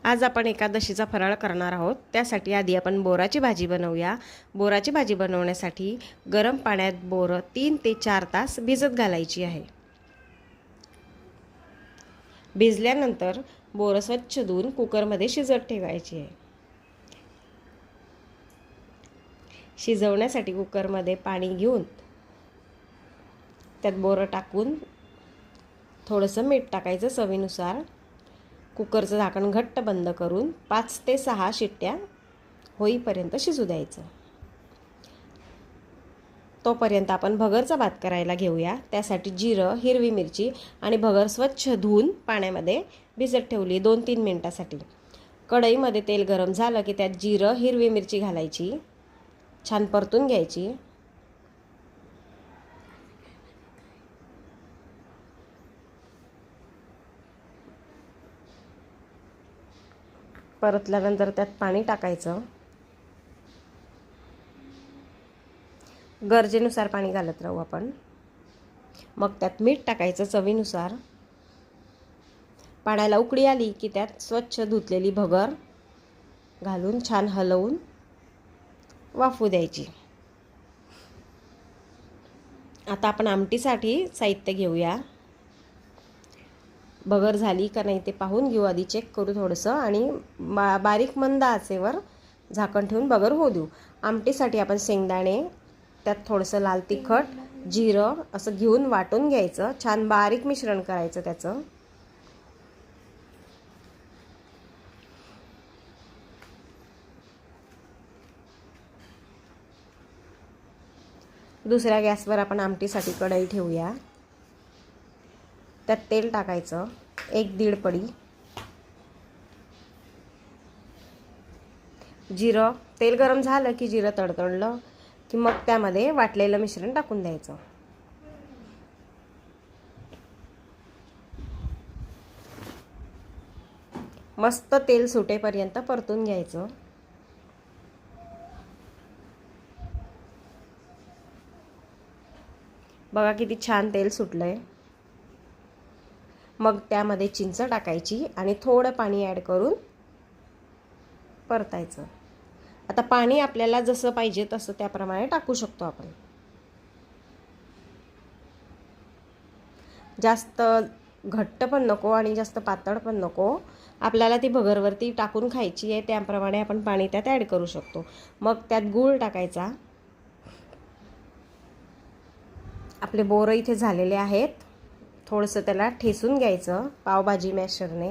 आज आपण एकादशीचा फराळ करणार आहोत। त्यासाठी आधी आपण बोराची भाजी बनवूया। बोराची भाजी बनवण्यासाठी गरम पाण्यात बोरं 3 ते 4 तास भिजत घालायची आहे। भिजल्यानंतर बोरं स्वच्छ धुवून कुकरमध्ये शिजत ठेवायची आहे। शिजवण्यासाठी कुकरमध्ये पाणी घेऊन त्यात बोरं टाकून थोडंसं मीठ टाकायचं चवीनुसार। कुकरचं झाकण घट्ट बंद करून 5 ते 6 शिट्ट्या होईपर्यंत शिजू द्यायचं। तोपर्यंत आपण भगरचा भात करायला घेऊया। त्यासाठी जिरं, हिरवी मिरची आणि भगर स्वच्छ धुवून पाण्यामध्ये भिजत ठेवली 2-3 मिनिटांसाठी। कढईमध्ये तेल गरम झालं की त्यात जिरं, हिरवी मिरची घालायची, छान परतून घ्यायची। परतल्यानंतर त्यात पाणी टाकायचं। गरजेनुसार पाणी घालत राहू आपण। मग त्यात मीठ टाकायचं चवीनुसार। पाण्याला उकळी आली की त्यात स्वच्छ धुतलेली भगर घालून छान हलवून वाफू द्यायची। आता आपण आमटीसाठी साहित्य घेऊया। भगर झाली का नाही ते पाहून घेऊ, आधी चेक करू थोडंसं आणि बारीक मंद आचेवर झाकण ठेवून भगर होऊ देऊ। आमटीसाठी आपण शेंगदाणे, त्यात थोडंसं लाल तिखट, जिरं असं घेऊन वाटून घ्यायचं। छान बारीक मिश्रण करायचं त्याचं। दुसऱ्या गॅसवर आपण आमटीसाठी कढई ठेवूया। त्यात तेल टाकायचं 1-1.5 पडी। जिरं, तेल गरम झालं की जिरं तडतडलं की मग त्यामध्ये वाटलेलं मिश्रण टाकून द्यायचं। मस्त तेल सुटेपर्यंत परतून घ्यायचं। बघा किती छान तेल सुटलंय। मग त्यामध्ये चिंच टाकायची आणि थोडं पाणी ॲड करून परतायचं। आता पाणी आपल्याला जसं पाहिजे तसं त्याप्रमाणे टाकू शकतो आपण। जास्त घट्ट पण नको आणि जास्त पातळ पण नको। आपल्याला ती भगरवरती टाकून खायची आहे, त्याप्रमाणे आपण पाणी त्यात ॲड करू शकतो। मग त्यात गूळ टाकायचा। आपले बोरं इथे झालेले आहेत। थोडंसं त्याला ठेसून घ्यायचं पावभाजी मॅशरने।